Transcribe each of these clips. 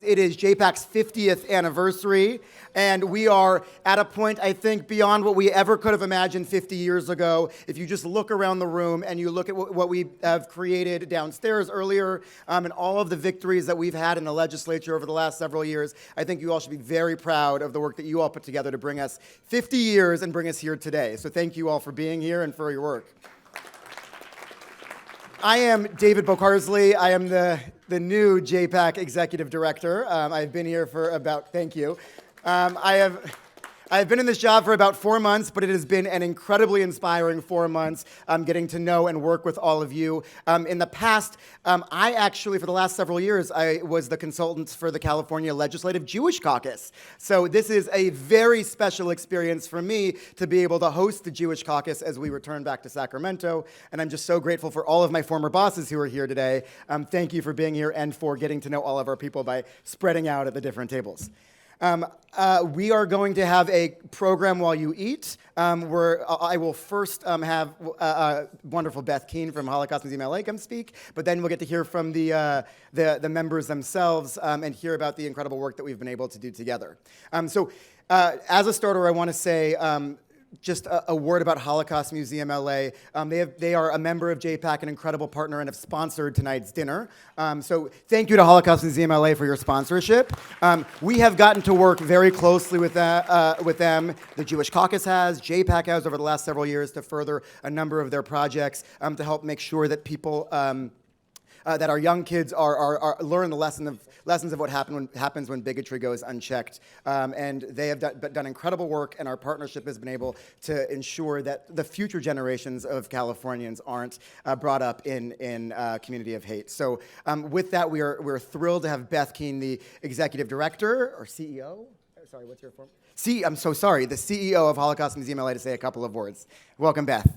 It is JPAC's 50th anniversary, and we are at a point, I think, beyond what we ever could have imagined 50 years ago. If you just look around the room and you look at what we have created downstairs earlier, and all of the victories that we've had in the legislature over the last several years, I think you all should be very proud of the work that you all put together to bring us 50 years and bring us here today. So thank you all for being here and for your work. I am David Beaucarsley. I am the new JPAC Executive Director. I've been here for about, thank you. I've been in this job for about 4 months, but it has been an incredibly inspiring 4 months getting to know and work with all of you. In the past, I actually, for the last several years, I was the consultant for the California Legislative Jewish Caucus. So this is a very special experience for me to be able to host the Jewish Caucus as we return back to Sacramento. And I'm just so grateful for all of my former bosses who are here today. Thank you for being here and for getting to know all of our people by spreading out at the different tables. We are going to have a program while you eat, where I will first have wonderful Beth Keene from Holocaust Museum LA come speak, but then we'll get to hear from the members themselves and hear about the incredible work that we've been able to do together. So as a starter, I want to say just a word about Holocaust Museum LA. They are a member of JPAC, an incredible partner, and have sponsored tonight's dinner. So thank you to Holocaust Museum LA for your sponsorship. We have gotten to work very closely with them. The Jewish Caucus has, JPAC has over the last several years to further a number of their projects to help make sure that people that our young kids learn the lessons of what happens when bigotry goes unchecked. And they have done incredible work, and our partnership has been able to ensure that the future generations of Californians aren't brought up in a community of hate. So with that, we're thrilled to have Beth Keene, the executive director, or CEO? Sorry, what's your form? I'm so sorry, the CEO of Holocaust Museum LA to say a couple of words. Welcome, Beth.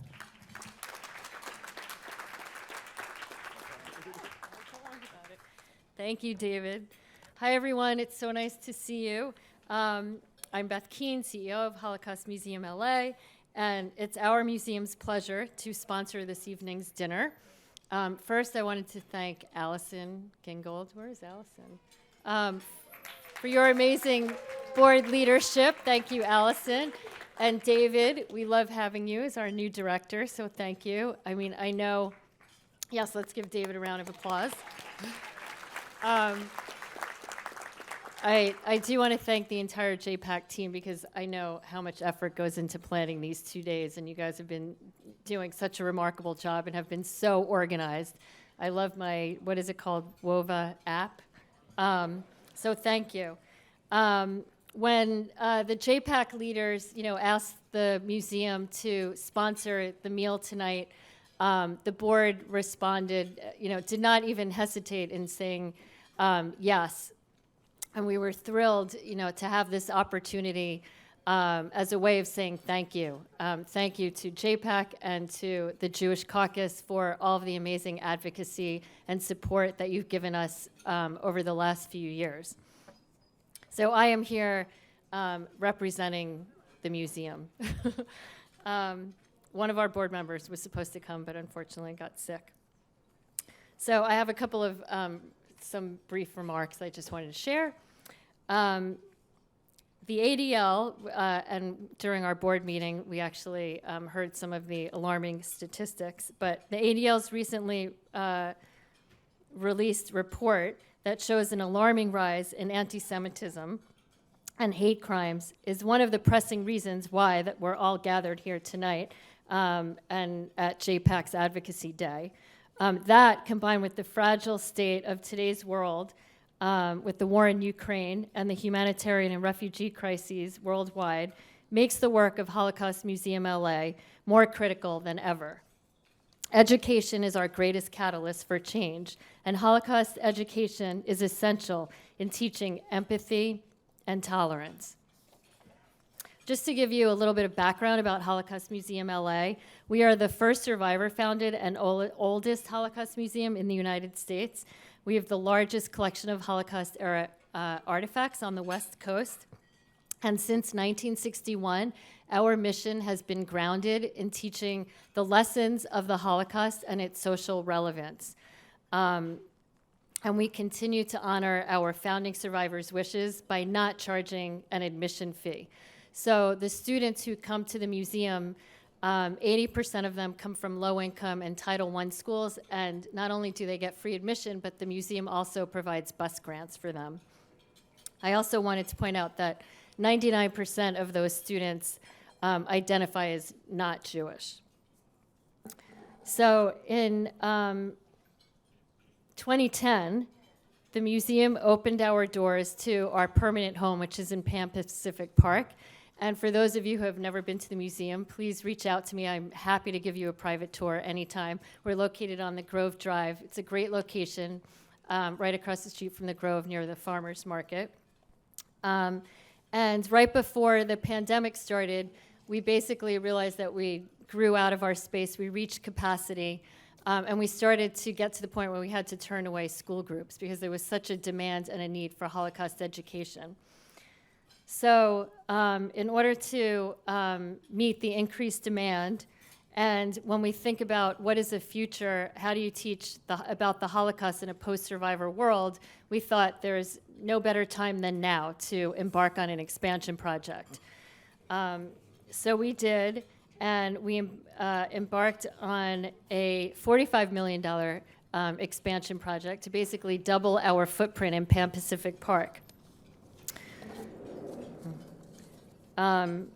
Thank you, David. Hi, everyone. It's so nice to see you. I'm Beth Keene, CEO of Holocaust Museum LA, and it's our museum's pleasure to sponsor this evening's dinner. First, I wanted to thank Allison Gingold. Where is Allison? For your amazing board leadership. Thank you, Allison. And David, we love having you as our new director, so thank you. I mean, I know, yes, let's give David a round of applause. I do want to thank the entire JPAC team because I know how much effort goes into planning these 2 days, and you guys have been doing such a remarkable job and have been so organized. I love my, what is it called, WOVA app. So thank you. When the JPAC leaders, asked the museum to sponsor the meal tonight, the board responded, did not even hesitate in saying yes. And we were thrilled, to have this opportunity as a way of saying thank you. Thank you to JPAC and to the Jewish Caucus for all of the amazing advocacy and support that you've given us over the last few years. So I am here representing the museum. One of our board members was supposed to come, but unfortunately got sick. So I have a couple of some brief remarks I just wanted to share. The ADL, and during our board meeting, we actually heard some of the alarming statistics, but the ADL's recently released report that shows an alarming rise in anti-Semitism and hate crimes is one of the pressing reasons why that we're all gathered here tonight and at JPAC's Advocacy Day. That, combined with the fragile state of today's world, with the war in Ukraine and the humanitarian and refugee crises worldwide, makes the work of Holocaust Museum LA more critical than ever. Education is our greatest catalyst for change, and Holocaust education is essential in teaching empathy and tolerance. Just to give you a little bit of background about Holocaust Museum LA, we are the first survivor-founded and oldest Holocaust museum in the United States. We have the largest collection of Holocaust-era artifacts on the West Coast. And since 1961, our mission has been grounded in teaching the lessons of the Holocaust and its social relevance. And we continue to honor our founding survivors' wishes by not charging an admission fee. So the students who come to the museum, 80% of them come from low-income and Title I schools, and not only do they get free admission, but the museum also provides bus grants for them. I also wanted to point out that 99% of those students identify as not Jewish. So in 2010, the museum opened our doors to our permanent home, which is in Pan Pacific Park. And for those of you who have never been to the museum, please reach out to me. I'm happy to give you a private tour anytime. We're located on the Grove Drive. It's a great location, right across the street from the Grove near the farmers market. And right before the pandemic started, we basically realized that we grew out of our space. We reached capacity. And we started to get to the point where we had to turn away school groups because there was such a demand and a need for Holocaust education. So in order to meet the increased demand, and when we think about what is the future, how do you teach about the Holocaust in a post-survivor world, we thought there's no better time than now to embark on an expansion project. So we did. And we embarked on a $45 million expansion project to basically double our footprint in Pan Pacific Park. Our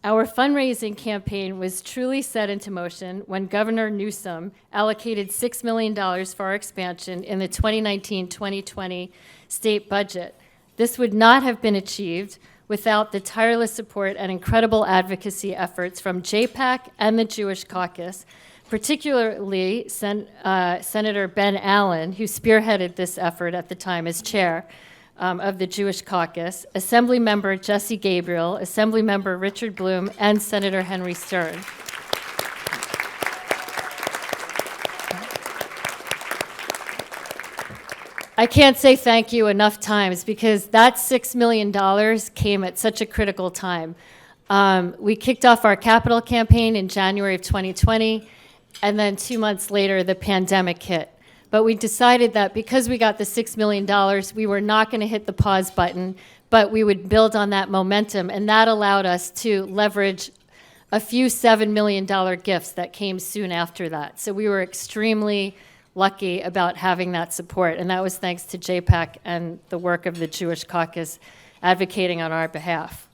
fundraising campaign was truly set into motion when Governor Newsom allocated $6 million for our expansion in the 2019-2020 state budget. This would not have been achieved without the tireless support and incredible advocacy efforts from JPAC and the Jewish Caucus, particularly Senator Ben Allen, who spearheaded this effort at the time as chair of the Jewish Caucus, Assemblymember Jesse Gabriel, Assemblymember Richard Bloom, and Senator Henry Stern. I can't say thank you enough times because that $6 million came at such a critical time. We kicked off our capital campaign in January of 2020, and then 2 months later, the pandemic hit. But we decided that because we got the $6 million, we were not going to hit the pause button, but we would build on that momentum, and that allowed us to leverage a few $7 million gifts that came soon after that. So we were extremely lucky about having that support, and that was thanks to JPAC and the work of the Jewish Caucus advocating on our behalf.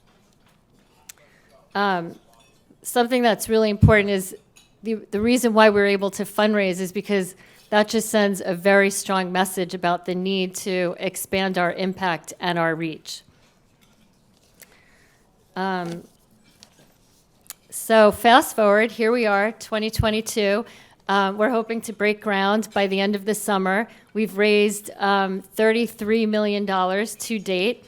Something that's really important is the reason why we're able to fundraise is because that just sends a very strong message about the need to expand our impact and our reach. So fast forward, here we are, 2022. We're hoping to break ground by the end of the summer. We've raised $33 million to date.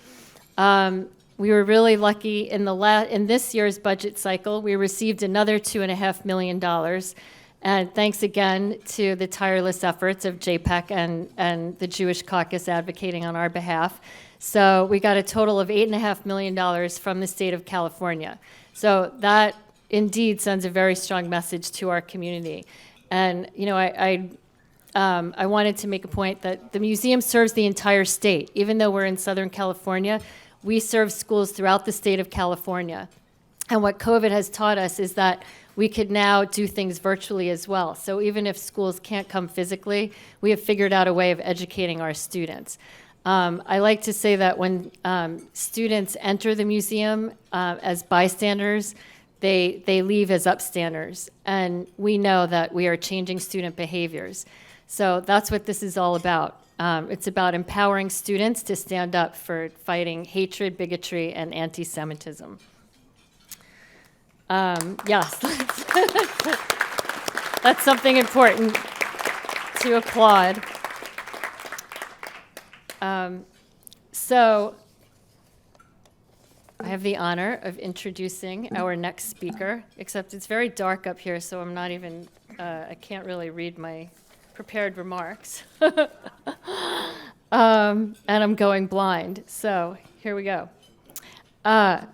We were really lucky in this year's budget cycle. We received another $2.5 million. And thanks again to the tireless efforts of JPAC and the Jewish Caucus advocating on our behalf. So we got a total of $8.5 million from the state of California. So that indeed sends a very strong message to our community. And you know, I wanted to make a point that the museum serves the entire state. Even though we're in Southern California, we serve schools throughout the state of California. And what COVID has taught us is that we could now do things virtually as well. So even if schools can't come physically, we have figured out a way of educating our students. I like to say that when students enter the museum as bystanders, they leave as upstanders. And we know that we are changing student behaviors. So that's what this is all about. It's about empowering students to stand up for fighting hatred, bigotry, and anti-Semitism. Yes, that's something important to applaud. So I have the honor of introducing our next speaker, except it's very dark up here, so I'm not even, I can't really read my prepared remarks. And I'm going blind, so here we go. All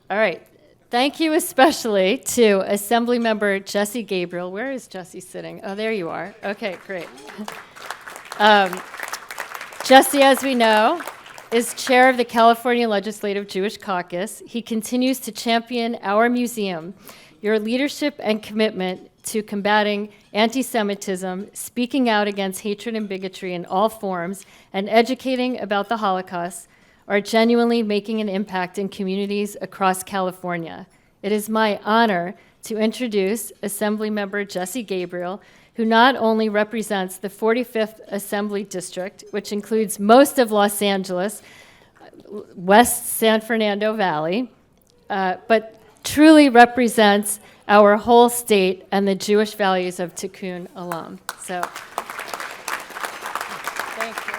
right. Thank you especially to Assemblymember Jesse Gabriel. Where is Jesse sitting? Oh, there you are. Okay, great. Jesse, as we know, is chair of the California Legislative Jewish Caucus. He continues to champion our museum, your leadership and commitment to combating anti-Semitism, speaking out against hatred and bigotry in all forms, and educating about the Holocaust are genuinely making an impact in communities across California. It is my honor to introduce Assemblymember Jesse Gabriel, who not only represents the 45th Assembly District, which includes most of Los Angeles, West San Fernando Valley, but truly represents our whole state and the Jewish values of Tikkun Olam. So, thank you.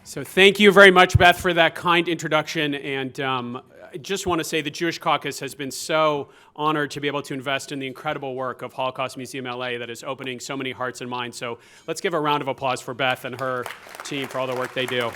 So thank you very much, Beth, for that kind introduction. And I just want to say the Jewish Caucus has been so honored to be able to invest in the incredible work of Holocaust Museum LA that is opening so many hearts and minds. So let's give a round of applause for Beth and her team for all the work they do.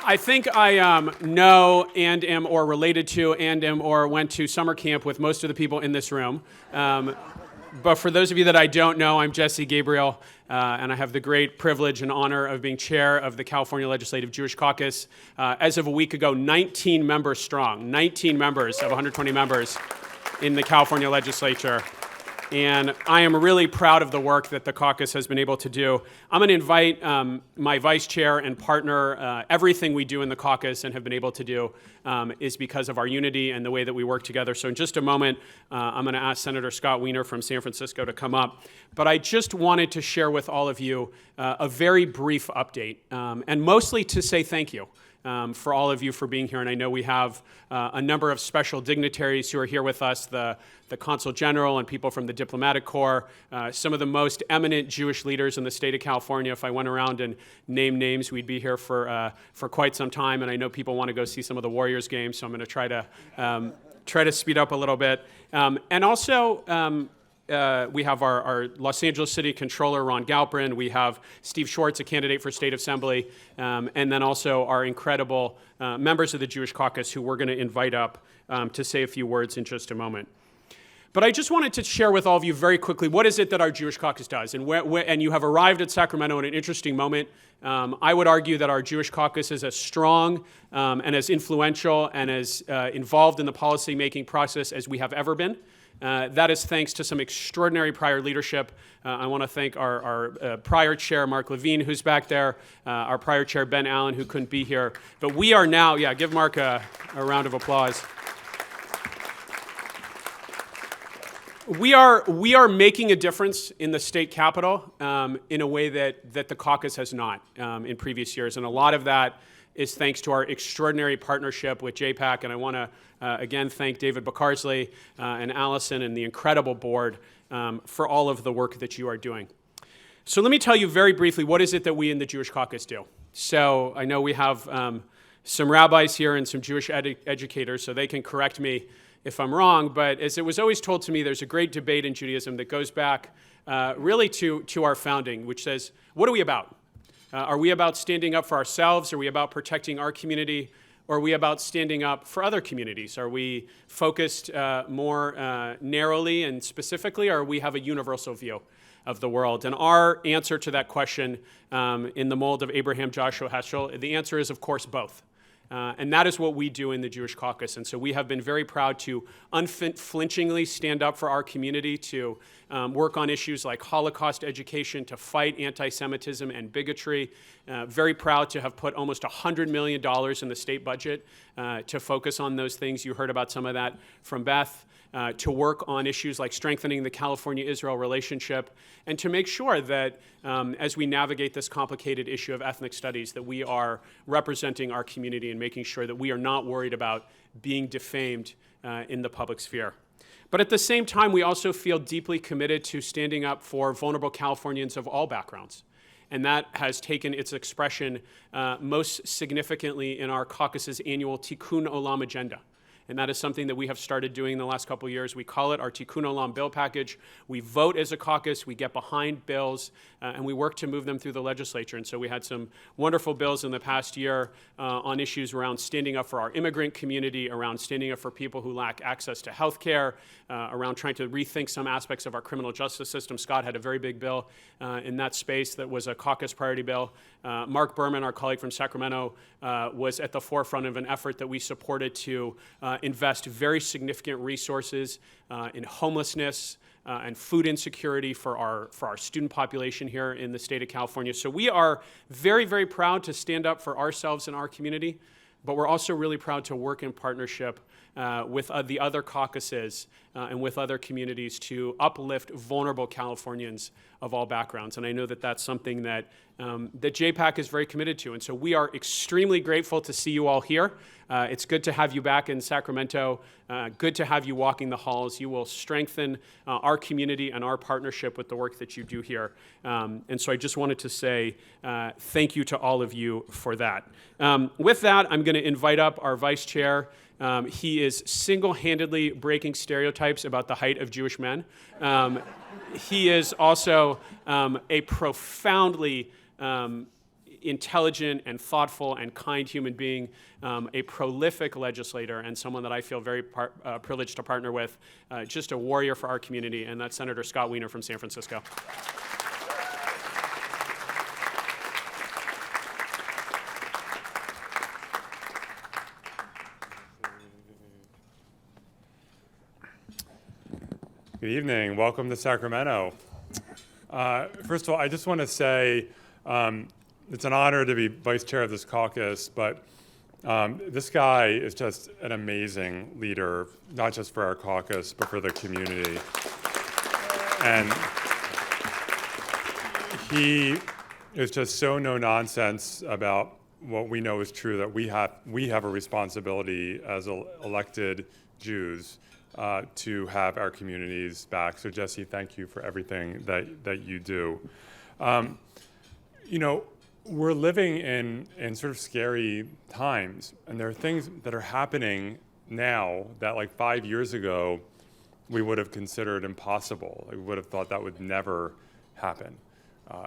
I think I know and am or related to and am or went to summer camp with most of the people in this room. But for those of you that I don't know, I'm Jesse Gabriel, and I have the great privilege and honor of being chair of the California Legislative Jewish Caucus. As of a week ago, 19 members strong, 19 members of 120 members in the California legislature. And I am really proud of the work that the caucus has been able to do. I'm going to invite my vice chair and partner. Everything we do in the caucus and have been able to do is because of our unity and the way that we work together. So in just a moment, I'm going to ask Senator Scott Wiener from San Francisco to come up. But I just wanted to share with all of you a very brief update, and mostly to say thank you. For all of you for being here. And I know we have a number of special dignitaries who are here with us, the Consul General and people from the Diplomatic Corps, some of the most eminent Jewish leaders in the state of California. If I went around and named names, we'd be here for quite some time. And I know people want to go see some of the Warriors games, so I'm going to try to speed up a little bit. And also, we have our Los Angeles City Controller, Ron Galperin. We have Steve Schwartz, a candidate for State Assembly, and then also our incredible members of the Jewish Caucus who we're going to invite up to say a few words in just a moment. But I just wanted to share with all of you very quickly, what is it that our Jewish Caucus does? And you have arrived at Sacramento at an interesting moment. I would argue that our Jewish Caucus is as strong and as influential and as involved in the policy-making process as we have ever been. That is thanks to some extraordinary prior leadership. I want to thank our prior chair, Mark Levine, who's back there, our prior chair, Ben Allen, who couldn't be here. But we are now, give Mark a round of applause. We are making a difference in the state capitol in a way that the caucus has not in previous years. And a lot of that is thanks to our extraordinary partnership with JPAC. And I want to, again, thank David Beaucarsley and Allison and the incredible board for all of the work that you are doing. So let me tell you very briefly, what is it that we in the Jewish Caucus do? So I know we have some rabbis here and some Jewish educators, so they can correct me if I'm wrong, but as it was always told to me, there's a great debate in Judaism that goes back really to our founding, which says, what are we about? Are we about standing up for ourselves? Are we about protecting our community? Or are we about standing up for other communities? Are we focused more narrowly and specifically, or we have a universal view of the world? And our answer to that question in the mold of Abraham Joshua Heschel, the answer is, of course, both. And that is what we do in the Jewish Caucus. And so we have been very proud to unflinchingly stand up for our community, to work on issues like Holocaust education, to fight anti-Semitism and bigotry. Very proud to have put almost $100 million in the state budget to focus on those things. You heard about some of that from Beth. To work on issues like strengthening the California-Israel relationship, and to make sure that as we navigate this complicated issue of ethnic studies, that we are representing our community and making sure that we are not worried about being defamed in the public sphere. But at the same time, we also feel deeply committed to standing up for vulnerable Californians of all backgrounds. And that has taken its expression most significantly in our caucus's annual Tikkun Olam agenda. and that is something that we have started doing in the last couple of years. We call it our Tikkun Olam bill package. We vote as a caucus, we get behind bills, and we work to move them through the legislature. And so we had some wonderful bills in the past year on issues around standing up for our immigrant community, around standing up for people who lack access to health care, around trying to rethink some aspects of our criminal justice system. Scott had a very big bill in that space that was a caucus priority bill. Mark Berman, our colleague from Sacramento, was at the forefront of an effort that we supported to invest very significant resources in homelessness and food insecurity for our student population here in the state of California. So we are very, very proud to stand up for ourselves and our community, but we're also really proud to work in partnership with the other caucuses and with other communities to uplift vulnerable Californians of all backgrounds. And I know that that's something that that JPAC is very committed to. And so we are extremely grateful to see you all here. It's good to have you back in Sacramento. Good to have you walking the halls. You will strengthen our community and our partnership with the work that you do here. And so I just wanted to say thank you to all of you for that. With that, I'm going to invite up our vice chair. He is single-handedly breaking stereotypes about the height of Jewish men. He is also a profoundly intelligent and thoughtful and kind human being, a prolific legislator, and someone that I feel very privileged to partner with, just a warrior for our community, and that's Senator Scott Wiener from San Francisco. Good evening. Welcome to Sacramento. First of all, I just want to say it's an honor to be vice chair of this caucus, but this guy is just an amazing leader, not just for our caucus, but for the community. And he is just so no nonsense about what we know is true, that we have a responsibility as elected Jews to have our communities back. So Jesse, thank you for everything that you do. You know, we're living in sort of scary times, and there are things that are happening now that like 5 years ago we would have considered impossible. We would have thought that would never happen.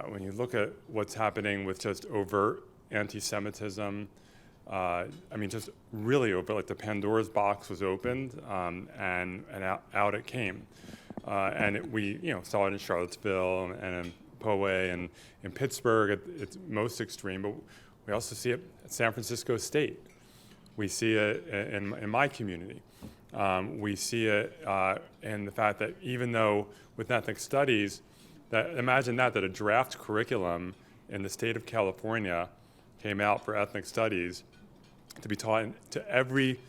When you look at what's happening with just overt anti-Semitism, I mean, just really over, like the Pandora's box was opened, and out it came. And we saw it in Charlottesville and in Poway and in Pittsburgh at its most extreme, but we also see it at San Francisco State. We see it in my community. We see it in the fact that even though with ethnic studies, imagine that a draft curriculum in the state of California came out for ethnic studies to be taught to every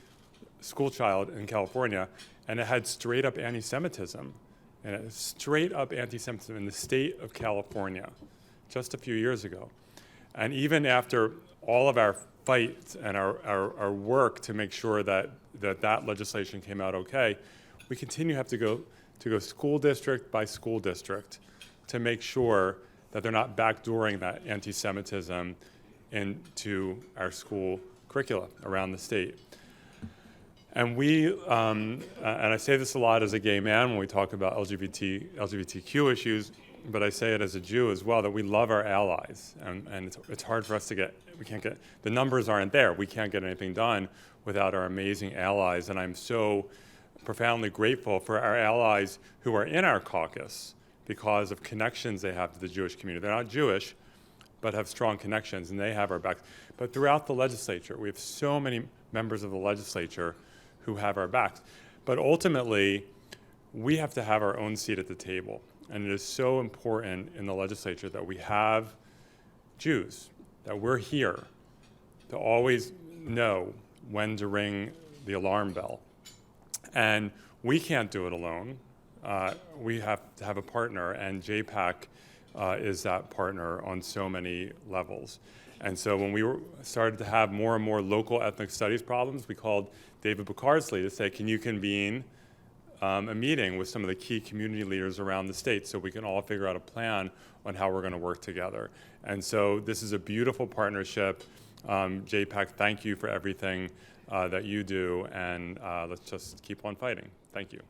school child in California, and it had straight up anti-Semitism. And it was straight up anti-Semitism in the state of California just a few years ago. And even after all of our fights and our work to make sure that legislation came out okay, we continue to have to go school district by school district to make sure that they're not backdooring that anti-Semitism into our school curricula around the state. And and I say this a lot as a gay man when we talk about LGBTQ issues, but I say it as a Jew as well, that we love our allies. And it's hard for us to the numbers aren't there. We can't get anything done without our amazing allies. And I'm so profoundly grateful for our allies who are in our caucus because of connections they have to the Jewish community. They're not Jewish, but have strong connections, and they have our backs. But throughout the legislature, we have so many members of the legislature who have our backs. But ultimately, we have to have our own seat at the table. And it is so important in the legislature that we have Jews, that we're here to always know when to ring the alarm bell. And we can't do it alone. We have to have a partner, and JPAC is that partner on so many levels. And so when we started to have more and more local ethnic studies problems, we called David Beaucarsley to say, can you convene a meeting with some of the key community leaders around the state so we can all figure out a plan on how we're going to work together. And so this is a beautiful partnership. JPAC, thank you for everything that you do, and let's just keep on fighting. Thank you.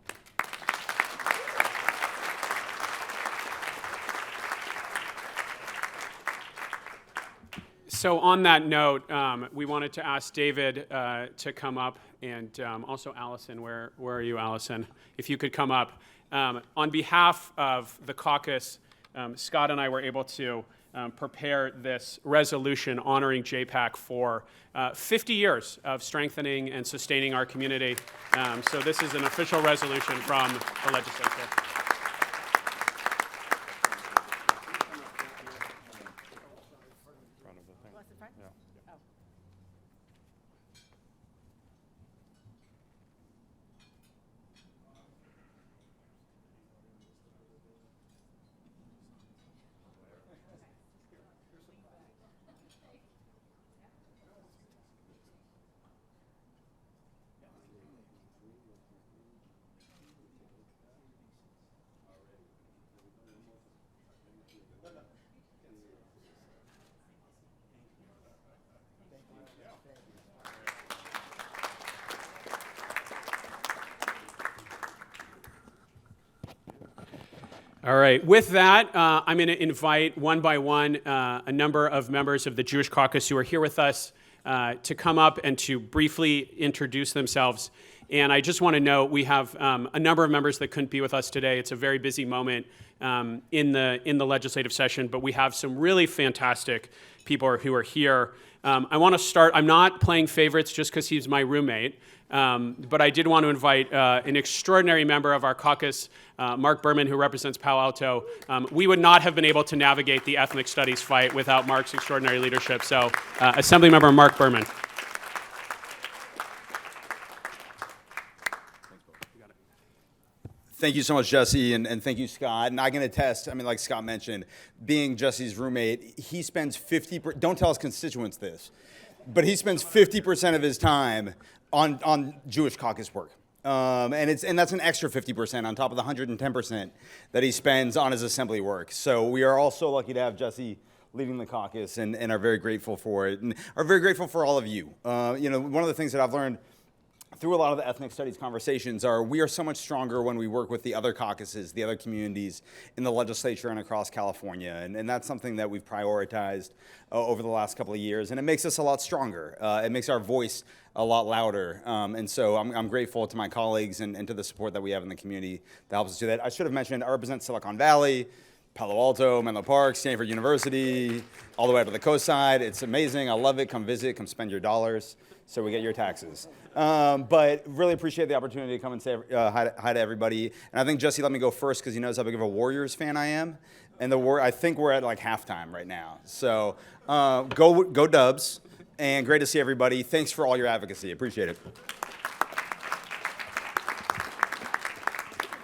So on that note, we wanted to ask David to come up, and also Allison. Where are you, Allison? If you could come up. On behalf of the caucus, Scott and I were able to prepare this resolution honoring JPAC for 50 years of strengthening and sustaining our community. So this is an official resolution from the legislature. All right. With that, I'm going to invite one by one a number of members of the Jewish Caucus who are here with us to come up and to briefly introduce themselves. And I just want to note we have a number of members that couldn't be with us today. It's a very busy moment in the legislative session, but we have some really fantastic people who are here. I want to start. I'm not playing favorites just because he's my roommate. But I did want to invite an extraordinary member of our caucus, Mark Berman, who represents Palo Alto. We would not have been able to navigate the ethnic studies fight without Mark's extraordinary leadership. So, Assemblymember Mark Berman. Thank you so much, Jesse, and thank you, Scott. And I can attest, I mean, like Scott mentioned, being Jesse's roommate, he spends 50%, don't tell his constituents this, but he spends 50% of his time on Jewish caucus work. And that's an extra 50% on top of the 110% that he spends on his assembly work. So we are all so lucky to have Jesse leading the caucus and are very grateful for it and are very grateful for all of you. One of the things that I've learned through a lot of the ethnic studies conversations are we are so much stronger when we work with the other caucuses, the other communities in the legislature and across California. And that's something that we've prioritized over the last couple of years. And it makes us a lot stronger. It makes our voice a lot louder. And so I'm grateful to my colleagues and to the support that we have in the community that helps us do that. I should have mentioned I represent Silicon Valley, Palo Alto, Menlo Park, Stanford University, all the way up to the coast side. It's amazing. I love it. Come visit. Come spend your dollars so we get your taxes. But really appreciate the opportunity to come and say hi to everybody. And I think Jesse let me go first because he knows how big of a Warriors fan I am. And I think we're at like halftime right now. So go Dubs. And great to see everybody. Thanks for all your advocacy. Appreciate it.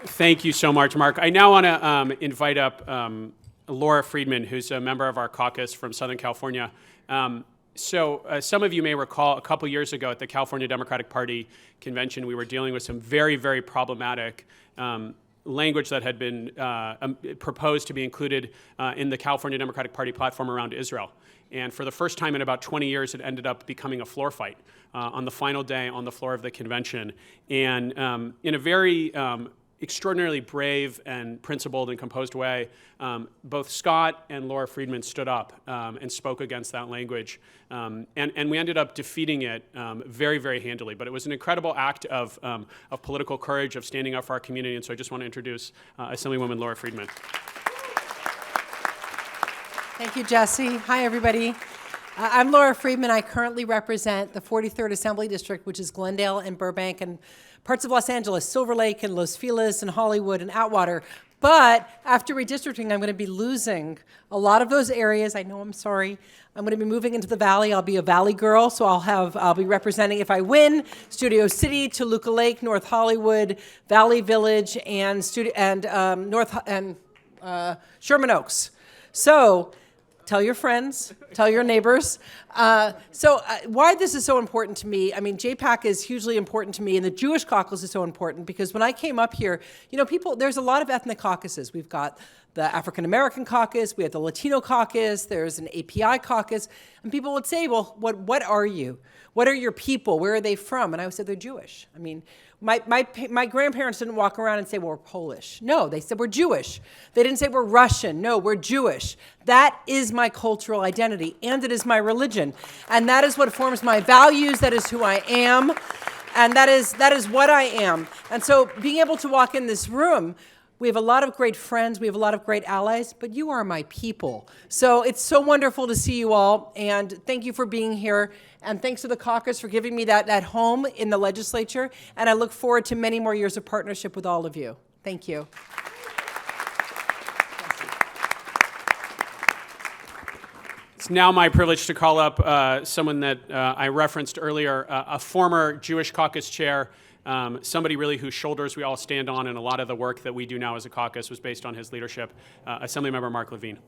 Thank you so much, Mark. I now want to invite up Laura Friedman, who's a member of our caucus from Southern California. So some of you may recall a couple years ago at the California Democratic Party convention, we were dealing with some very, very problematic language that had been proposed to be included in the California Democratic Party platform around Israel. And for the first time in about 20 years, it ended up becoming a floor fight on the final day on the floor of the convention. And in a very extraordinarily brave and principled and composed way, both Scott and Laura Friedman stood up and spoke against that language. And we ended up defeating it very, very handily. But it was an incredible act of political courage, of standing up for our community. And so I just want to introduce Assemblywoman Laura Friedman. Thank you, Jesse. Hi, everybody. I'm Laura Friedman. I currently represent the 43rd Assembly District, which is Glendale and Burbank and parts of Los Angeles, Silver Lake and Los Feliz and Hollywood and Atwater. But after redistricting, I'm going to be losing a lot of those areas. I know, I'm sorry. I'm going to be moving into the Valley. I'll be a Valley girl, so I'll be representing, if I win, Studio City, Toluca Lake, North Hollywood, Valley Village, and Sherman Oaks. So Tell your friends, tell your neighbors. Why this is so important to me, I mean, JPAC is hugely important to me, and the Jewish Caucus is so important because when I came up here, there's a lot of ethnic caucuses. We've got the African American caucus, we have the Latino caucus, there's an API caucus, and people would say, well, what are you? What are your people? Where are they from? And I would say they're Jewish. I mean, my grandparents didn't walk around and say, well, we're Polish. No, they said we're Jewish. They didn't say we're Russian. No, we're Jewish. That is my cultural identity, and it is my religion. And that is what forms my values. That is who I am. And that is what I am. And so being able to walk in this room, we have a lot of great friends, we have a lot of great allies, but you are my people. So it's so wonderful to see you all, and thank you for being here, and thanks to the caucus for giving me that home in the legislature, and I look forward to many more years of partnership with all of you. Thank you. It's now my privilege to call up someone that I referenced earlier, a former Jewish caucus chair, somebody really whose shoulders we all stand on, and a lot of the work that we do now as a caucus was based on his leadership, Assemblymember Mark Levine.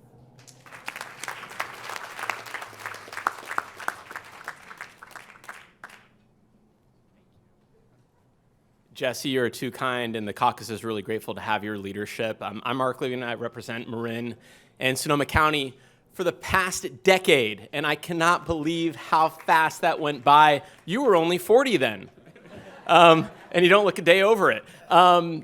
Jesse, you're too kind, and the caucus is really grateful to have your leadership. I'm Mark Levine, and I represent Marin and Sonoma County for the past decade, and I cannot believe how fast that went by. You were only 40 then. And you don't look a day over it. And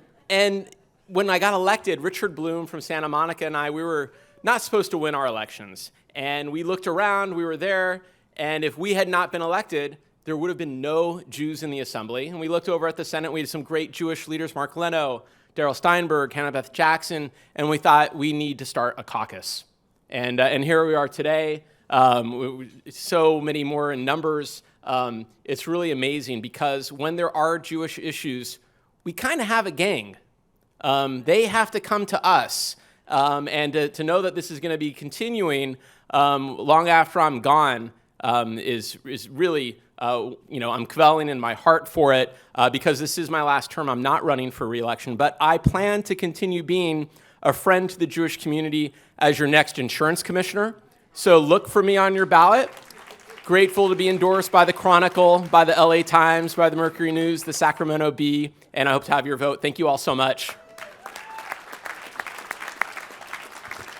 when I got elected, Richard Bloom from Santa Monica and I, we were not supposed to win our elections. And we looked around, we were there, and if we had not been elected, there would have been no Jews in the assembly. And we looked over at the Senate, we had some great Jewish leaders, Mark Leno, Darrell Steinberg, Hannah Beth Jackson, and we thought we need to start a caucus. And here we are today, so many more in numbers. It's really amazing because when there are Jewish issues, we kind of have a gang. They have to come to us. And to know that this is going to be continuing long after I'm gone is really, I'm quelling in my heart for it because this is my last term. I'm not running for re-election, but I plan to continue being a friend to the Jewish community as your next insurance commissioner. So look for me on your ballot. Grateful to be endorsed by the Chronicle, by the LA Times, by the Mercury News, the Sacramento Bee, and I hope to have your vote. Thank you all so much.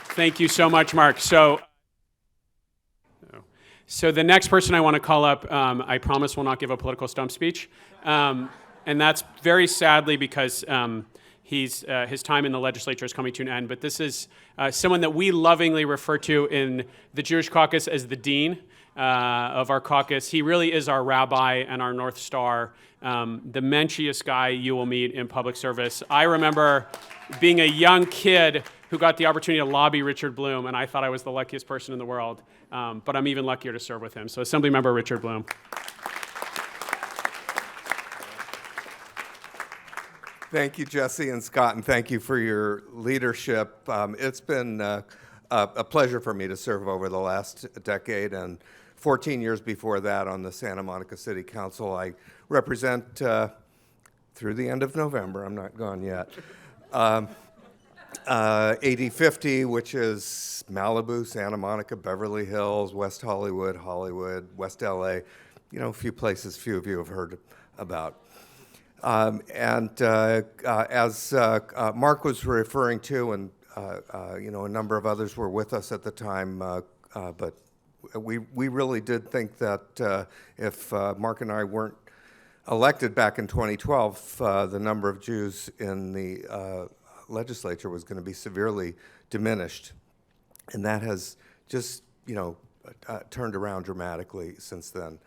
Thank you so much, Mark. So the next person I want to call up, I promise will not give a political stump speech. And that's very sadly because his time in the legislature is coming to an end. But this is someone that we lovingly refer to in the Jewish caucus as the dean of our caucus. He really is our rabbi and our North Star, the menschiest guy you will meet in public service. I remember being a young kid who got the opportunity to lobby Richard Bloom, and I thought I was the luckiest person in the world. But I'm even luckier to serve with him. So Assemblymember Richard Bloom. Thank you, Jesse and Scott, and thank you for your leadership. It's been a pleasure for me to serve over the last decade, and 14 years before that on the Santa Monica City Council. I represent, through the end of November, I'm not gone yet, 8050, which is Malibu, Santa Monica, Beverly Hills, West Hollywood, West LA, a few places few of you have heard about. As Mark was referring to, and a number of others were with us at the time, but we really did think that if Mark and I weren't elected back in 2012, the number of Jews in the legislature was going to be severely diminished, and that has just turned around dramatically since then.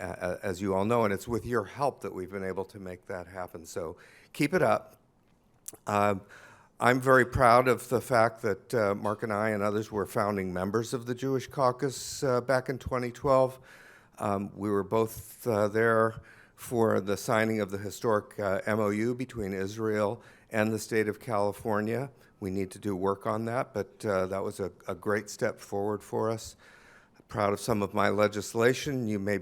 As you all know, and it's with your help that we've been able to make that happen. So keep it up. I'm very proud of the fact that Mark and I and others were founding members of the Jewish Caucus back in 2012. We were both there for the signing of the historic MOU between Israel and the state of California. We need to do work on that, but that was a great step forward for us. Proud of some of my legislation. You may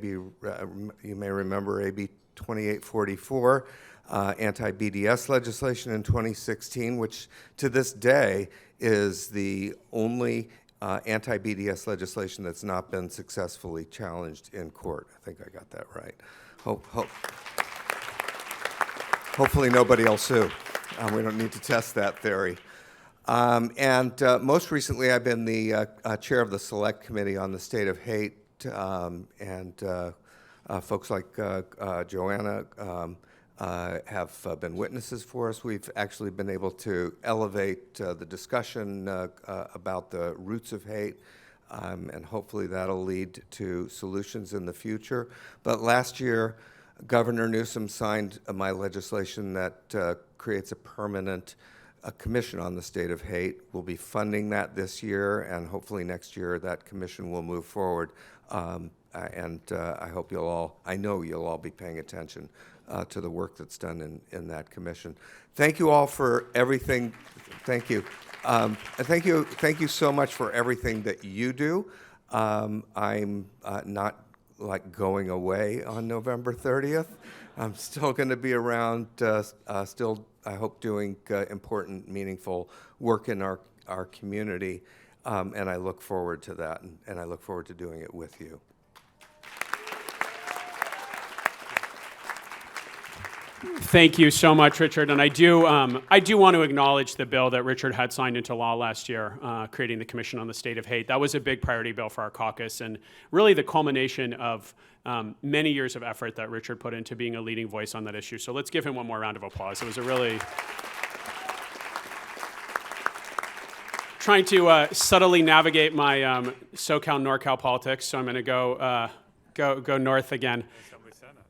remember AB 2844, anti-BDS legislation in 2016, which to this day is the only anti-BDS legislation that's not been successfully challenged in court. I think I got that right. Hopefully nobody will sue. We don't need to test that theory. Most recently, I've been the chair of the Select Committee on the State of Hate, folks like Joanna have been witnesses for us. We've actually been able to elevate the discussion about the roots of hate, and hopefully that'll lead to solutions in the future. But last year, Governor Newsom signed my legislation that creates a permanent commission on the state of hate. We'll be funding that this year, and hopefully next year that commission will move forward. I hope I know you'll all be paying attention to the work that's done in that commission. Thank you all for everything. Thank you. Thank you so much for everything that you do. I'm not going away on November 30th. I'm still going to be around, still, I hope, doing important, meaningful work in our community, and I look forward to that, and I look forward to doing it with you. Thank you so much, Richard. And I do want to acknowledge the bill that Richard had signed into law last year, creating the Commission on the State of Hate. That was a big priority bill for our caucus, and really the culmination of many years of effort that Richard put into being a leading voice on that issue. So let's give him one more round of applause. It was a really trying to subtly navigate my SoCal, NorCal politics. So I'm going to go north again.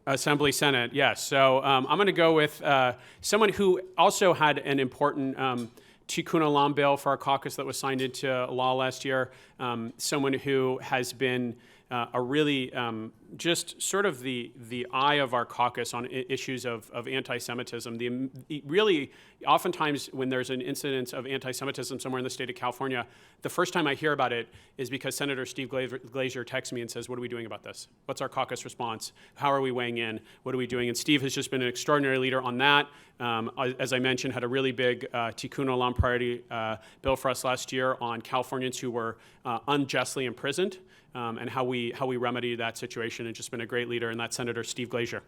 Assembly Senate, yes. So I'm going to go with someone who also had an important Tikkun Olam bill for our caucus that was signed into law last year. Someone who has been a really just sort of the eye of our caucus on issues of anti-Semitism. Really, oftentimes when there's an incidence of anti-Semitism somewhere in the state of California, the first time I hear about it is because Senator Steve Glazier texts me and says, "What are we doing about this? What's our caucus response? How are we weighing in? What are we doing?" And Steve has just been an extraordinary leader on that. As I mentioned, had a really big Tikkun Olam priority bill for us last year on Californians who were unjustly imprisoned. And how we remedy that situation, and just been a great leader, and that's Senator Steve Glazier.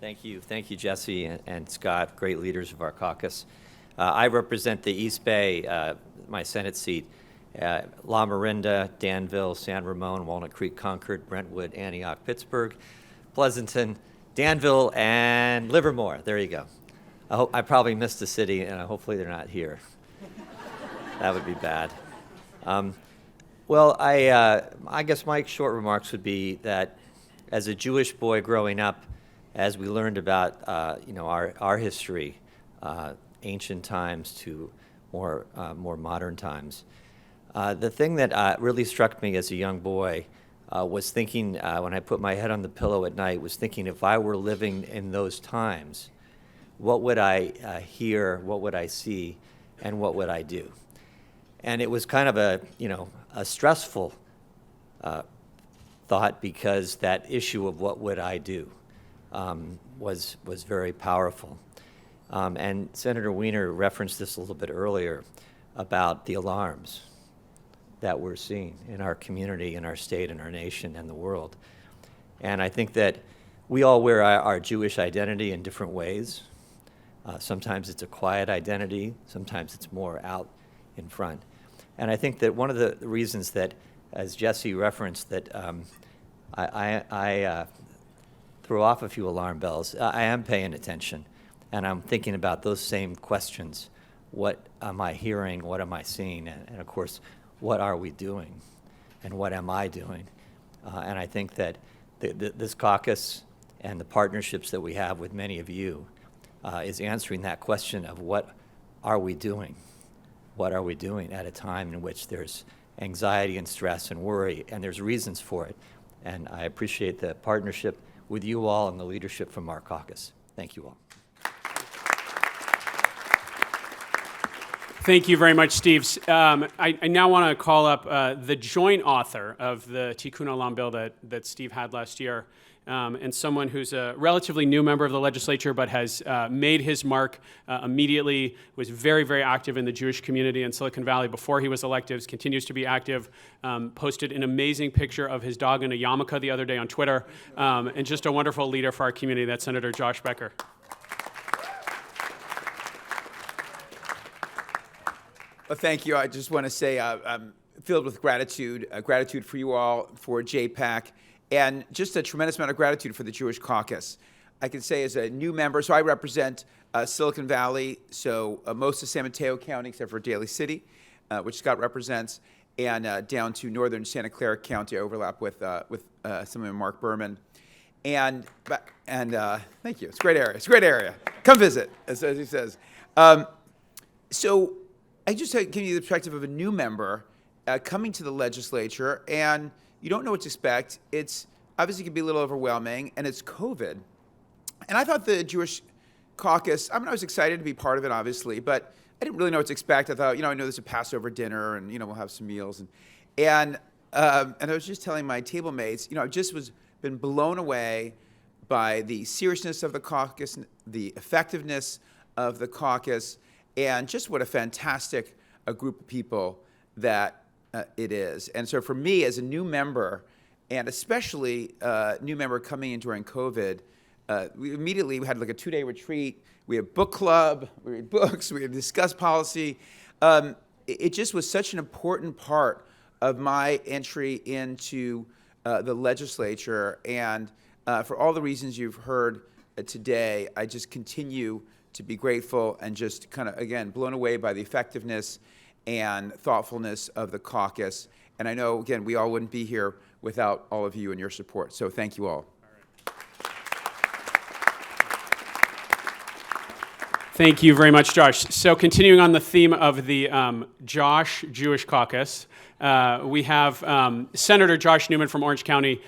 Thank you, Jesse and Scott, great leaders of our caucus. I represent the East Bay, my Senate seat, La Miranda, Danville, San Ramon, Walnut Creek, Concord, Brentwood, Antioch, Pittsburgh, Pleasanton, Danville, and Livermore. There you go. I probably missed a city, and hopefully they're not here. That would be bad. Well, I guess my short remarks would be that as a Jewish boy growing up, as we learned about our history, ancient times to more modern times, the thing that really struck me as a young boy was thinking, when I put my head on the pillow at night, was thinking if I were living in those times, what would I hear, what would I see, and what would I do? And it was kind of a stressful thought, because that issue of what would I do was very powerful. And Senator Wiener referenced this a little bit earlier about the alarms that we're seeing in our community, in our state, in our nation, and the world. And I think that we all wear our Jewish identity in different ways. Sometimes it's a quiet identity, sometimes it's more out in front. And I think that one of the reasons that, as Jesse referenced, that I throw off a few alarm bells, I am paying attention, and I'm thinking about those same questions. What am I hearing? What am I seeing? And of course, what are we doing? And what am I doing? And I think that this caucus and the partnerships that we have with many of you is answering that question of what are we doing? What are we doing at a time in which there's anxiety and stress and worry, and there's reasons for it. And I appreciate the partnership with you all and the leadership from our caucus. Thank you all. Thank you very much, Steve. I now want to call up the joint author of the Tikkun Olam bill that Steve had last year, and someone who's a relatively new member of the legislature, but has made his mark immediately, was very, very active in the Jewish community in Silicon Valley before he was elected, continues to be active, posted an amazing picture of his dog in a yarmulke the other day on Twitter, and just a wonderful leader for our community. That's Senator Josh Becker. Well, thank you. I just want to say I'm filled with gratitude for you all, for JPAC, and just a tremendous amount of gratitude for the Jewish Caucus. I can say as a new member, so I represent Silicon Valley, so most of San Mateo County except for Daly City, which Scott represents, and down to northern Santa Clara County. I overlap with Assemblymember Mark Berman. And thank you. It's a great area. It's a great area. Come visit, as he says. So I just give you the perspective of a new member coming to the legislature, and you don't know what to expect. It's obviously can be a little overwhelming, and it's COVID. And I thought the Jewish Caucus, I was excited to be part of it, obviously, but I didn't really know what to expect. I thought, I know there's a Passover dinner, and, we'll have some meals. And I was just telling my table mates, I just been blown away by the seriousness of the caucus, the effectiveness of the caucus, and just what a fantastic group of people that it is. And so for me as a new member, and especially a new member coming in during COVID, we had like a 2-day retreat. We had book club, we read books, we discussed policy. It just was such an important part of my entry into the legislature. And for all the reasons you've heard today, I just continue to be grateful and just kind of, again, blown away by the effectiveness and thoughtfulness of the caucus. And I know, again, we all wouldn't be here without all of you and your support. So thank you all. Thank you very much, Josh. So continuing on the theme of the Josh Jewish Caucus, we have Senator Josh Newman from Orange County,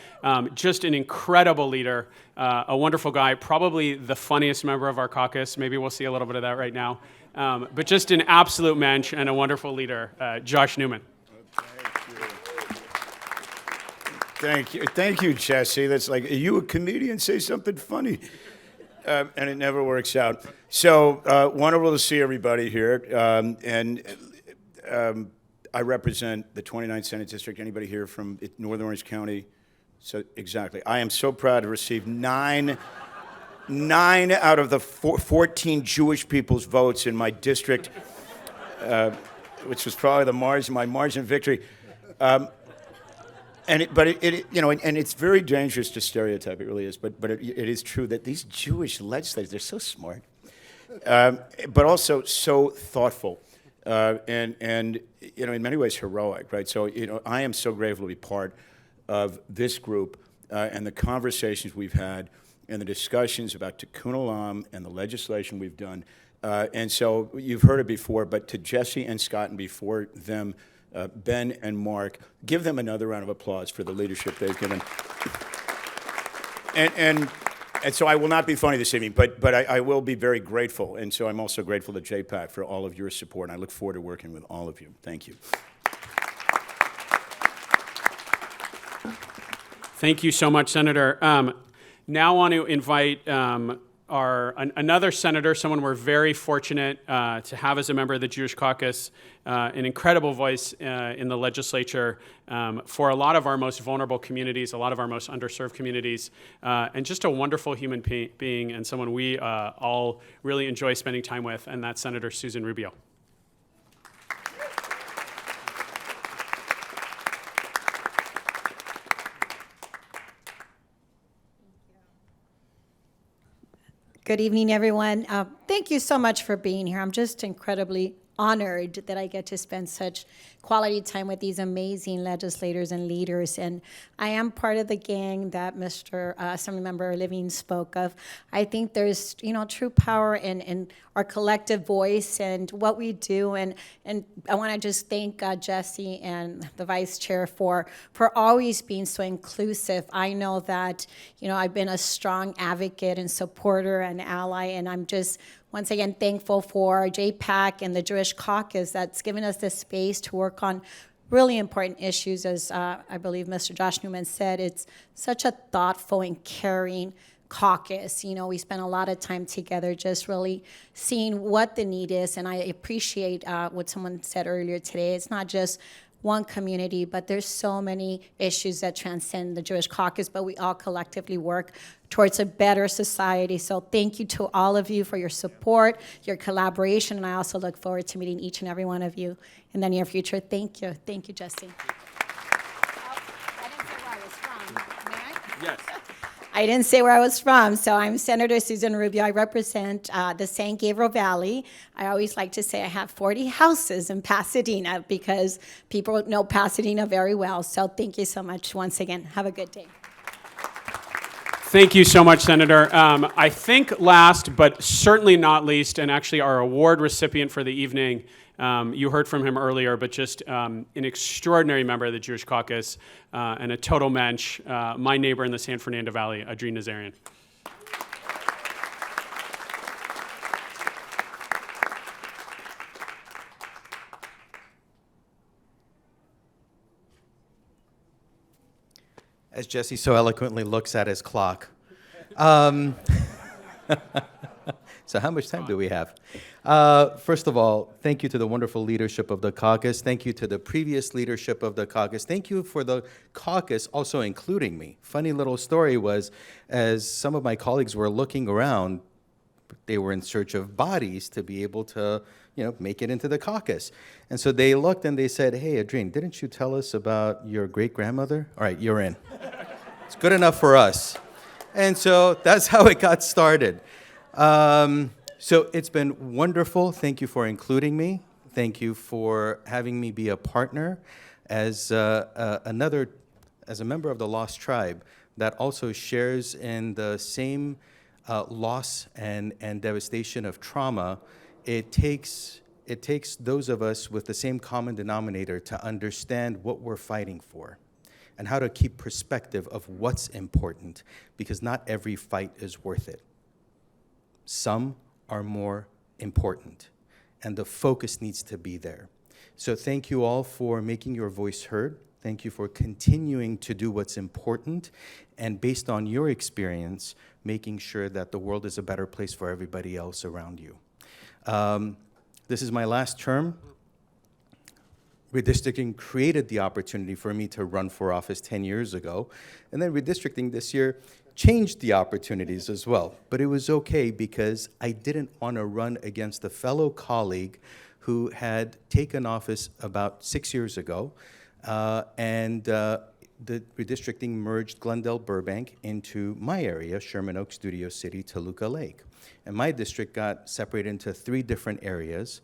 just an incredible leader, a wonderful guy, probably the funniest member of our caucus. Maybe we'll see a little bit of that right now. But just an absolute mensch and a wonderful leader, Josh Newman. Thank you, Jesse. That's like, are you a comedian? Say something funny. And it never works out. So wonderful to see everybody here. I represent the 29th Senate District. Anybody here from Northern Orange County? So exactly. I am so proud to receive nine out of the 14 Jewish people's votes in my district, which was probably my margin of victory. And it's very dangerous to stereotype. It really is. But it is true that these Jewish legislators, they're so smart, but also so thoughtful, and in many ways heroic, right? So I am so grateful to be part of this group and the conversations we've had and the discussions about Tikkun Olam and the legislation we've done. And so you've heard it before, but to Jesse and Scott and before them, Ben and Mark, give them another round of applause for the leadership they've given. And so I will not be funny this evening, but I will be very grateful. And so I'm also grateful to JPAC for all of your support, and I look forward to working with all of you. Thank you. Thank you so much, Senator. Now I want to invite another senator, someone we're very fortunate to have as a member of the Jewish Caucus, an incredible voice in the legislature for a lot of our most vulnerable communities, a lot of our most underserved communities, and just a wonderful human being and someone we all really enjoy spending time with, and that's Senator Susan Rubio. Good evening, everyone. Thank you so much for being here. I'm just incredibly honored that I get to spend such quality time with these amazing legislators and leaders. And I am part of the gang that Mr. Assemblymember Levine spoke of. I think there's, true power in our collective voice and what we do. And I want to just thank Jesse and the vice chair for always being so inclusive. I know that, I've been a strong advocate and supporter and ally, and I'm just once again thankful for JPAC and the Jewish Caucus that's given us this space to work on really important issues, as I believe Mr. Josh Newman said. It's such a thoughtful and caring caucus. You know, we spent a lot of time together just really seeing what the need is, and I appreciate what someone said earlier today. It's not just one community, but there's so many issues that transcend the Jewish caucus, but we all collectively work towards a better society. So thank you to all of you for your support, your collaboration, and I also look forward to meeting each and every one of you in the near future. Thank you. Thank you, Jesse. Yes. I didn't say where I was from, so I'm Senator Susan Rubio. I represent the San Gabriel Valley. I always like to say I have 40 houses in Pasadena because people know Pasadena very well. So thank you so much once again. Have a good day. Thank you so much, Senator. I think last, but certainly not least, and actually our award recipient for the evening, you heard from him earlier, but just an extraordinary member of the Jewish Caucus and a total mensch, my neighbor in the San Fernando Valley, Adrien Nazarian. As Jesse so eloquently looks at his clock. So how much time do we have? First of all, thank you to the wonderful leadership of the caucus. Thank you to the previous leadership of the caucus. Thank you for the caucus also including me. Funny little story was, as some of my colleagues were looking around, they were in search of bodies to be able to, make it into the caucus. And so they looked and they said, hey, Adrien, didn't you tell us about your great-grandmother? All right, you're in. It's good enough for us. And so that's how it got started. So it's been wonderful. Thank you for including me. Thank you for having me be a partner as as a member of the Lost Tribe that also shares in the same loss and devastation of trauma. It takes those of us with the same common denominator to understand what we're fighting for and how to keep perspective of what's important, because not every fight is worth it. Some are more important, and the focus needs to be there. So thank you all for making your voice heard. Thank you for continuing to do what's important, and based on your experience, making sure that the world is a better place for everybody else around you. This is my last term. Redistricting created the opportunity for me to run for office 10 years ago, and then redistricting this year changed the opportunities as well. But it was okay because I didn't want to run against a fellow colleague who had taken office about 6 years ago, and the redistricting merged Glendale Burbank into my area, Sherman Oaks, Studio City, Toluca Lake. And my district got separated into 3 different areas.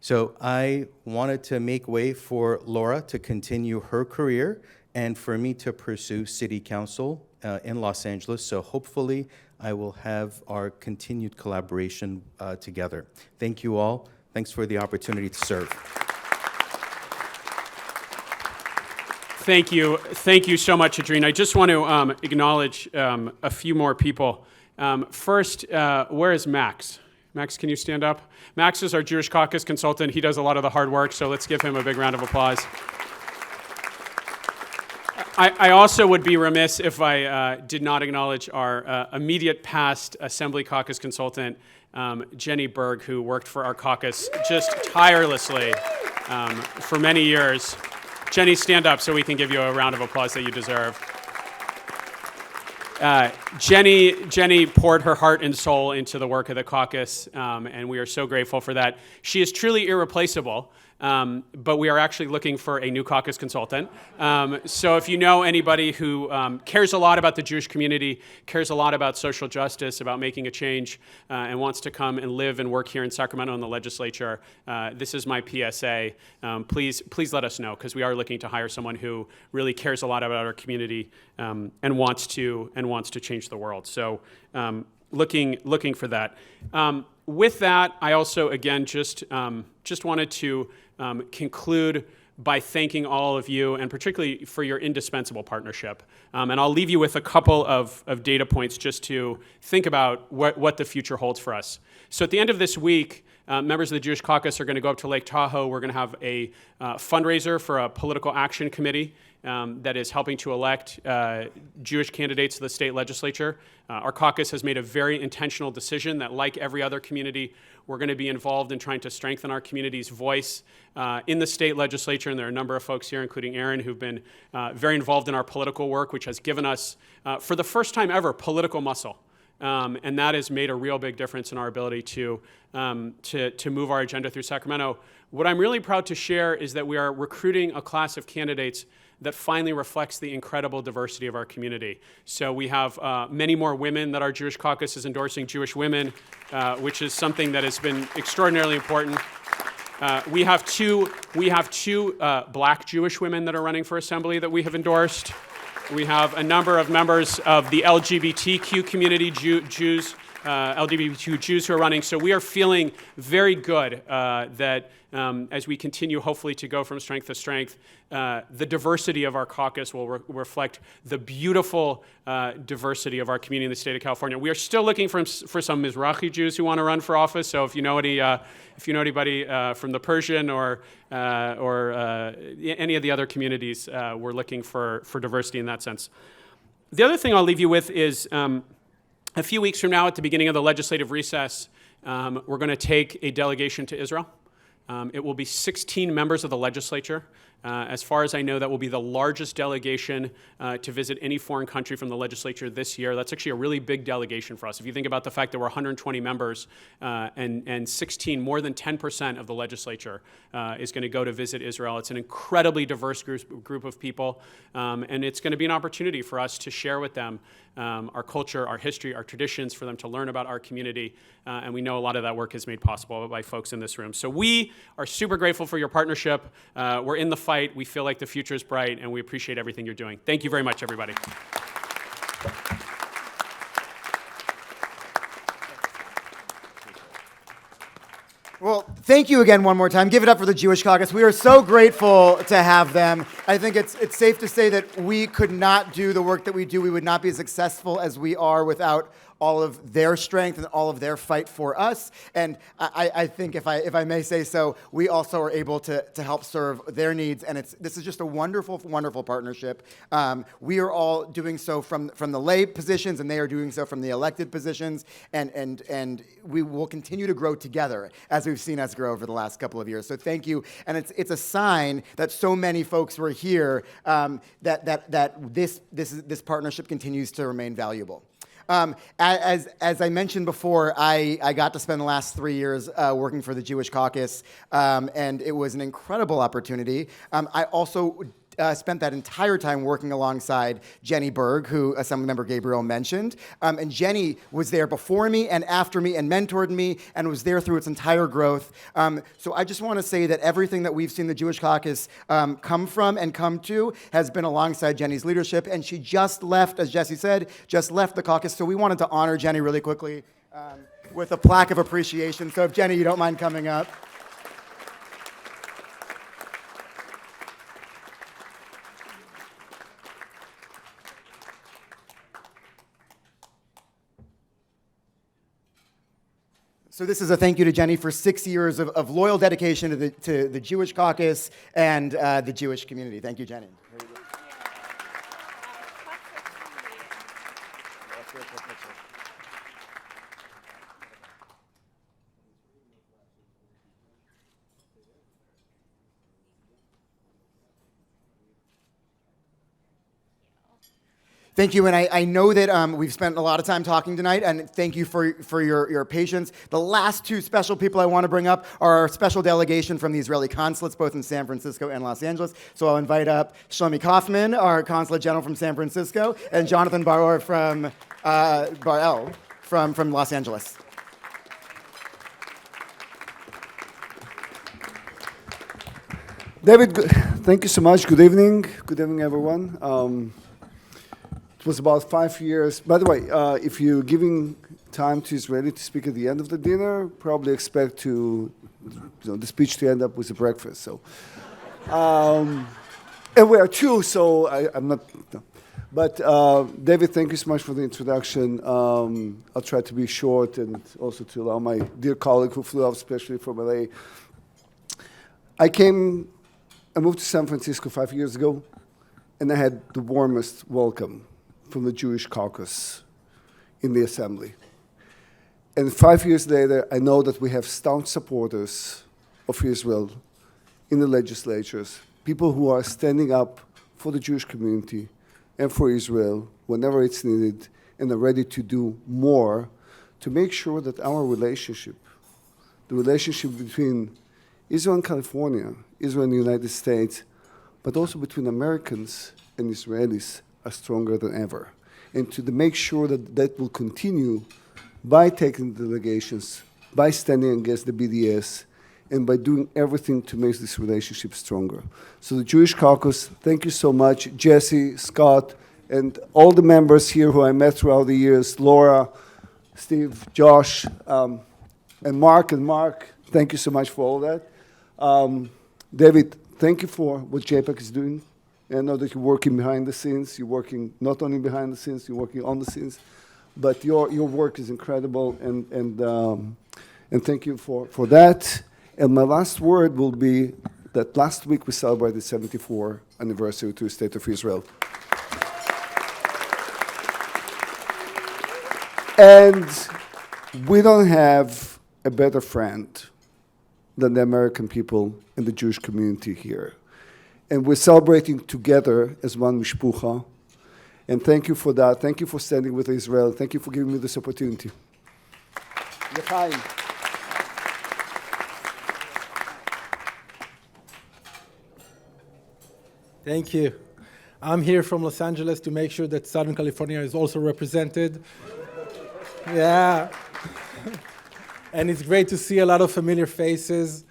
So I wanted to make way for Laura to continue her career and for me to pursue city council in Los Angeles. So hopefully I will have our continued collaboration together. Thank you all. Thanks for the opportunity to serve. Thank you. Thank you so much, Adrien. I just want to acknowledge a few more people. First, where is Max? Max, can you stand up? Max is our Jewish Caucus consultant. He does a lot of the hard work, so let's give him a big round of applause. I also would be remiss if I did not acknowledge our immediate past Assembly Caucus consultant, Jenny Berg, who worked for our caucus just tirelessly for many years. Jenny, stand up so we can give you a round of applause that you deserve. Jenny poured her heart and soul into the work of the caucus, and we are so grateful for that. She is truly irreplaceable, but we are actually looking for a new caucus consultant. So if you know anybody who cares a lot about the Jewish community, cares a lot about social justice, about making a change, and wants to come and live and work here in Sacramento in the legislature, this is my PSA. Please let us know, because we are looking to hire someone who really cares a lot about our community and wants to change the world. So looking for that. With that, I also again just wanted to conclude by thanking all of you, and particularly for your indispensable partnership. And I'll leave you with a couple of data points just to think about what the future holds for us. So at the end of this week, members of the Jewish Caucus are going to go up to Lake Tahoe. We're going to have a fundraiser for a political action committee that is helping to elect Jewish candidates to the state legislature. Our caucus has made a very intentional decision that, like every other community, we're going to be involved in trying to strengthen our community's voice in the state legislature. And there are a number of folks here, including Aaron, who've been very involved in our political work, which has given us, for the first time ever, political muscle. And that has made a real big difference in our ability to move our agenda through Sacramento. What I'm really proud to share is that we are recruiting a class of candidates that finally reflects the incredible diversity of our community. So we have many more women that our Jewish caucus is endorsing, Jewish women, which is something that has been extraordinarily important. We have two black Jewish women that are running for assembly that we have endorsed. We have a number of members of the LGBTQ community, Jews, LGBTQ Jews who are running. So we are feeling very good that as we continue, hopefully, to go from strength to strength, the diversity of our caucus will reflect the beautiful diversity of our community in the state of California. We are still looking for some Mizrahi Jews who want to run for office. So if you know anybody from the Persian or any of the other communities, we're looking for diversity in that sense. The other thing I'll leave you with is a few weeks from now, at the beginning of the legislative recess, we're going to take a delegation to Israel. It will be 16 members of the legislature. As far as I know, that will be the largest delegation to visit any foreign country from the legislature this year. That's actually a really big delegation for us. If you think about the fact that we're 120 members and 16, more than 10% of the legislature is going to go to visit Israel. It's an incredibly diverse group of people, and it's going to be an opportunity for us to share with them our culture, our history, our traditions, for them to learn about our community. And we know a lot of that work is made possible by folks in this room. So we are super grateful for your partnership. We're in the fight. We feel like the future is bright, and we appreciate everything you're doing. Thank you very much, everybody. Well, thank you again one more time. Give it up for the Jewish Caucus. We are so grateful to have them. I think it's safe to say that we could not do the work that we do. We would not be as successful as we are without all of their strength and all of their fight for us. And I think, if I may say so, we also are able to help serve their needs. And this is just a wonderful, wonderful partnership. We are all doing so from the lay positions, and they are doing so from the elected positions. And we will continue to grow together, as we've seen us grow over the last couple of years. So thank you. And it's a sign that so many folks were here that this partnership continues to remain valuable. As I mentioned before, I got to spend the last 3 years working for the Jewish Caucus, and it was an incredible opportunity. I also spent that entire time working alongside Jenny Berg, who Assemblymember Gabriel mentioned. And Jenny was there before me and after me and mentored me and was there through its entire growth. So I just want to say that everything that we've seen the Jewish Caucus come from and come to has been alongside Jenny's leadership. And she just left, as Jesse said, the caucus. So we wanted to honor Jenny really quickly with a plaque of appreciation. So if Jenny, you don't mind coming up. So this is a thank you to Jenny for 6 years of loyal dedication to the Jewish Caucus and the Jewish community. Thank you, Jenny. Thank you, and I know that we've spent a lot of time talking tonight, and thank you for your patience. The last two special people I want to bring up are our special delegation from the Israeli Consulates, both in San Francisco and Los Angeles. So I'll invite up Shlomi Kaufman, our Consulate General from San Francisco, and Jonathan Baror from from Los Angeles. David, thank you so much. Good evening. Good evening, everyone. It was about 5 years. By the way, if you're giving time to Israeli to speak at the end of the dinner, probably expect the speech to end up with a breakfast. So, and we are two, so I'm not. No. But David, thank you so much for the introduction. I'll try to be short and also to allow my dear colleague who flew out especially from LA. I moved to San Francisco 5 years ago, and I had the warmest welcome from the Jewish Caucus in the Assembly. And 5 years later, I know that we have staunch supporters of Israel in the legislatures, people who are standing up for the Jewish community and for Israel whenever it's needed, and are ready to do more to make sure that our relationship, the relationship between Israel and California, Israel and the United States, but also between Americans and Israelis, are stronger than ever. And to make sure that that will continue by taking the delegations, by standing against the BDS, and by doing everything to make this relationship stronger. So the Jewish Caucus, thank you so much. Jesse, Scott, and all the members here who I met throughout the years, Laura, Steve, Josh, and Mark. Thank you so much for all that. David, thank you for what JPAC is doing. I know that you're working behind the scenes. You're working not only behind the scenes, you're working on the scenes. But your work is incredible, and thank you for that. And my last word will be that last week we celebrated the 74th anniversary to the State of Israel. And we don't have a better friend than the American people and the Jewish community here. And we're celebrating together as one mishpucha. And thank you for that. Thank you for standing with Israel. Thank you for giving me this opportunity. L'chaim. Thank you. I'm here from Los Angeles to make sure that Southern California is also represented. Yeah. And it's great to see a lot of familiar faces.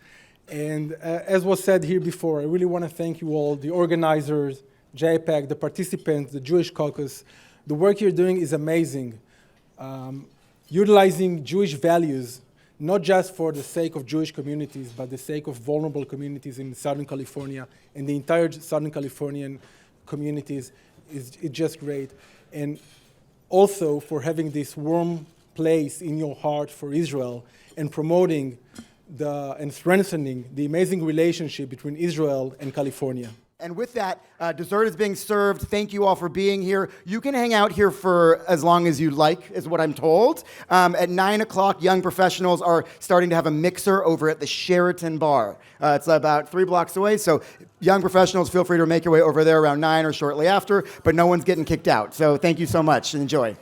And as was said here before, I really want to thank you all, the organizers, JPAC, the participants, the Jewish Caucus. The work you're doing is amazing. Utilizing Jewish values, not just for the sake of Jewish communities, but the sake of vulnerable communities in Southern California and the entire Southern Californian communities is just great. And also for having this warm place in your heart for Israel and promoting and strengthening the amazing relationship between Israel and California. And with that, dessert is being served. Thank you all for being here. You can hang out here for as long as you like, is what I'm told. At 9 o'clock, young professionals are starting to have a mixer over at the Sheraton Bar. It's about 3 blocks away, so young professionals, feel free to make your way over there around 9 or shortly after, but no one's getting kicked out. So thank you so much, and enjoy.